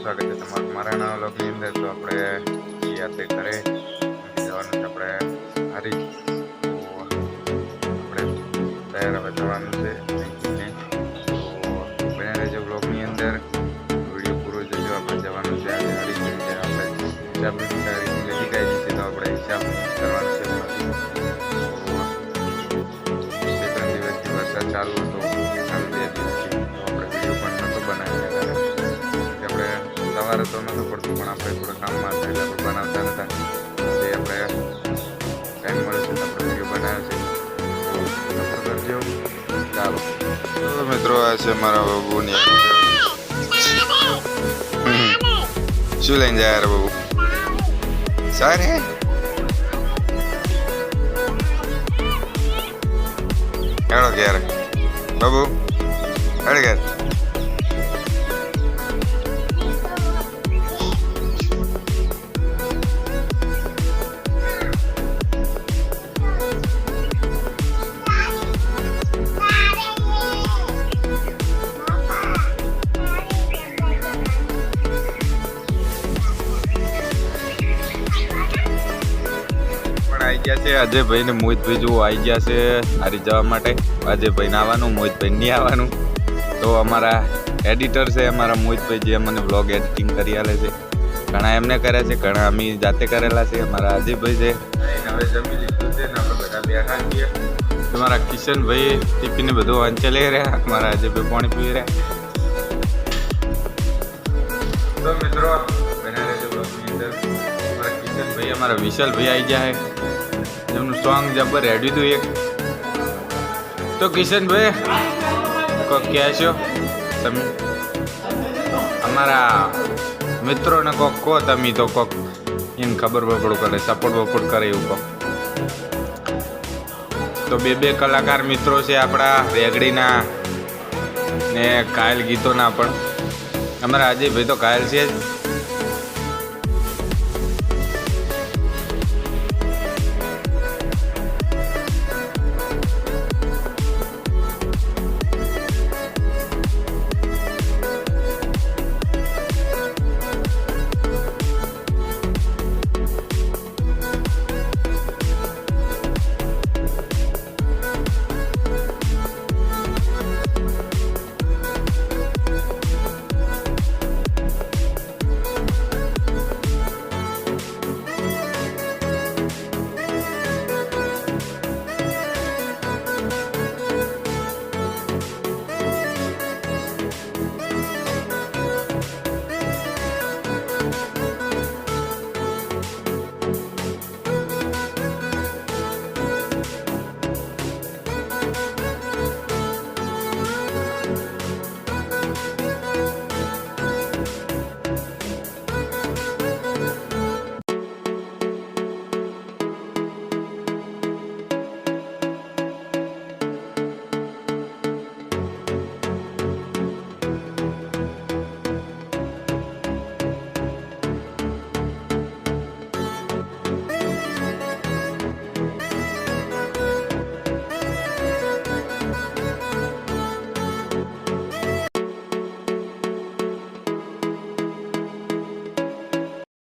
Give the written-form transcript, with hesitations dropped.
સ્વાગત છે તમારું મારા નવા વ્લોગની અંદર। તો આપણે યાત્રા કરે જવાનું છે આપણે હારી, તો આપણે તૈયાર હવે જવાનું છે। તો બને રહેજો વ્લોગની અંદર, વિડીયો પૂરો જોજો। આપણે જવાનું છે આજે હારી, આપણે હિસાબ લખી કાઢી છે, તો આપણે હિસાબ કરવાનું છે। 2-3 દિવસથી વરસાદ ચાલુ હતો, 2 દિવસથી તો આપણે વિડીયો પણ નહોતો બનાવ્યો, આપણે સવારે તો નહોતું પડતું, પણ આપણે થોડા કામમાં હતા એટલે આપણે બનાવતા નહોતા। જે આપણે ટાઈમ મળે છે તો આપણે વિડીયો બનાવ્યો છે, તો કરજો। ચાલો તો મિત્રો, આ છે મારા બાબુની શું લઈને જાય રે બાબુ? સારે હેડો ઘેર બાબુ, હેડ ઘેર। આવી ગયા છે અજયભાઈ ને મોહિતભાઈ, જો આવી ગયા છે હારી જવા માટે। અજયભાઈ ને આવવાનું, મોહિતભાઈ નહીં આવવાનું। તો અમારા એડિટર છે અમારા મોહિતભાઈ, જે મને વ્લોગ એડિટિંગ કરી આલે છે। ઘણા એમને કર્યા છે, ઘણા અમે જાતે કરેલા છે। અમારા અજયભાઈ છે, હવે જમી લીધું છે ને આપણે બધા બેઠા છીએ। તમારા કિશનભાઈ ટિફિન બધું વાંચે લઈ રહ્યા, અમારા અજયભાઈ પાણી પી રહ્યા। તો મિત્રો બને રહેજો વ્લોગની અંદર। અમારા કિશનભાઈ, અમારા વિશાલભાઈ આવી ગયા છે, એમનું સોંગ જબર રેડી હતું એક। તો કિશનભાઈ કોક ક્યાં છો તમે? અમારા મિત્રોને કોક કહો તમે, તો કોક એને ખબર બપડું કરે, સપોર્ટ બપોર્ટ કરે એવું કહો। તો બે કલાકાર મિત્રો છે આપણા રેગડીના ને કાયલ ગીતોના પણ। અમારા અજયભાઈ તો કાયલ છે જ।